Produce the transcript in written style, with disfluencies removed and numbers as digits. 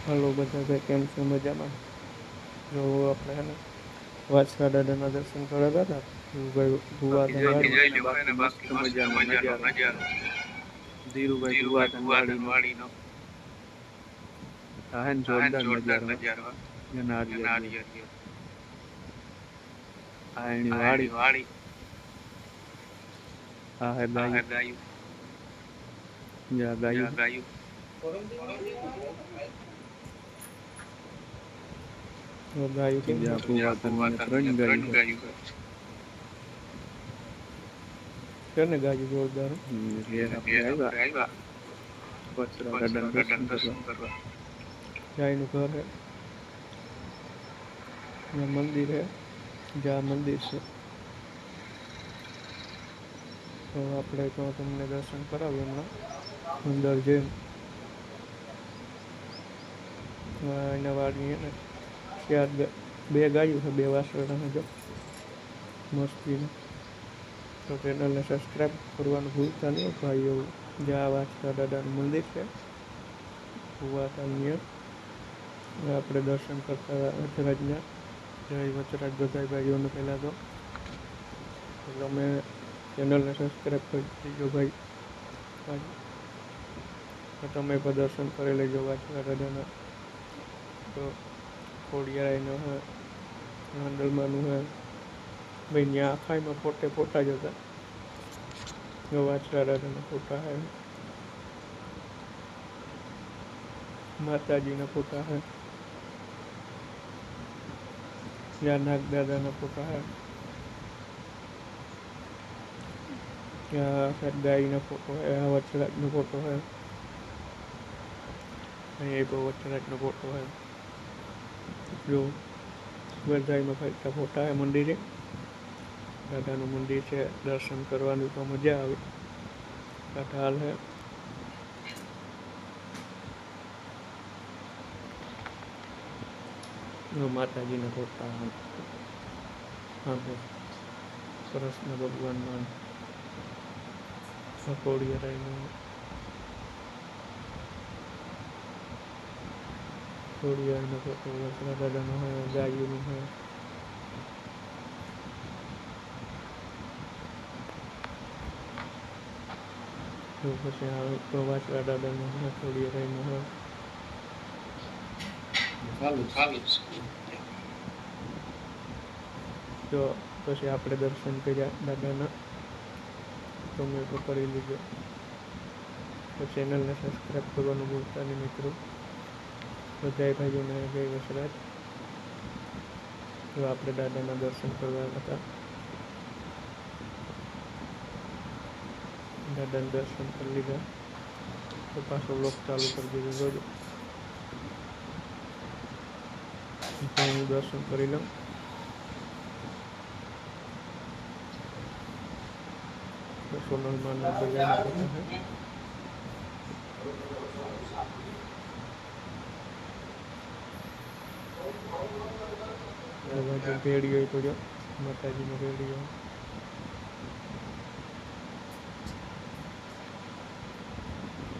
Hello બધા ભાઈ, કેમ છો? મજામાં? જો આપણે હે ને વાછરા દાદાના દર્શન કરેલા હતા. ભાઈ ભુવાધન વાડી બાકી મસ્ત મજાનો નજારો ધીરુભાઈ ભુવાધન વાડીનો જોરદાર નજારો નારિયેળ આ એની આ વાડી. એની વાડી આ હે ગાયું. જ્યાં ગાયું જ્યાં છે. ગાયું ગાયું કેમ છે? જ્યાં ભુવાધન ત્રણ ગાયું છે ને ગાયું જોરદાર. આપણે આવ્યા વાછરા દાદાના વછરા દર્શન કરવા. ગાયનું ઘર હે. ત્યાં મંદિર હે. જ્યાં મંદિર છે તો આપણે તો તમને દર્શન કરાવીએ હમણાં અંદર જઈને. એના વાડી એને ચાર બે ગાયું છે, બે વાછરડા જો મસ્તીનું. તો ચેનલને સબસ્ક્રાઈબ કરવાનું ભૂલતા નહીં ભાઈઓ. જ્યાં વાછરા દાદાનું મંદિર છે ભુવાધન, આપણે દર્શન કરતા વચરાજના. જય વચરાજ બધા ભાઈઓને પહેલાં તો તમે ચેનલને સબસ્ક્રાઈબ કરી દેજો ભાઈ. તો તમે પણ દર્શન કરી લેજો વાછરા દાદાના. તો ખોડિયારાયનો હે, હાંડલમાનું હે ભાઈ. ત્યાં આખાઈમાં ફોટા જ હતા. વાછરા દાદાના ફોટા હે, માતાજીના ફોટા હે, ત્યાં નાગદાદાના ફોટા હે, ત્યાં ગાયના ફોટો હે, આ વચરાજનો ફોટો હે, અહીંયા એક વચરાજનો ફોટો હે. જો બધામાં ફરતા ફોટા હે. મંદિરે દાદાનું મંદિર છે, દર્શન કરવાની તો મજા આવે. ઢાલ હે. માતાજીના ફોટા કૃષ્ણ ભગવાનના, ખોડિયારનો ફોટો, વચરા દાદાનો હોય, ગાયુંનો હોય. તો પછી આ વાછરા દાદાનો હોય, ખોડિયારાયનો હોય. તો પછી આપણે દર્શન કર્યા દાદાના. તમે તો કરી લીધો. તો ચેનલને સબસ્ક્રાઈબ કરવાનું ભૂલતા નહીં મિત્રો. બધા ભાઈઓને જય વચરાજ. તો આપણે દાદાના દર્શન કરવા હતા. દાદાના દર્શન કરી લીધા તો પાછો વ્લોગ ચાલુ કરી દીધો. જોજો હું દર્શન કરી લઉં. સોનલમાના બજારના ફોટા છે. ભેડિયો તો જો માતાજીનો ભેડિયો.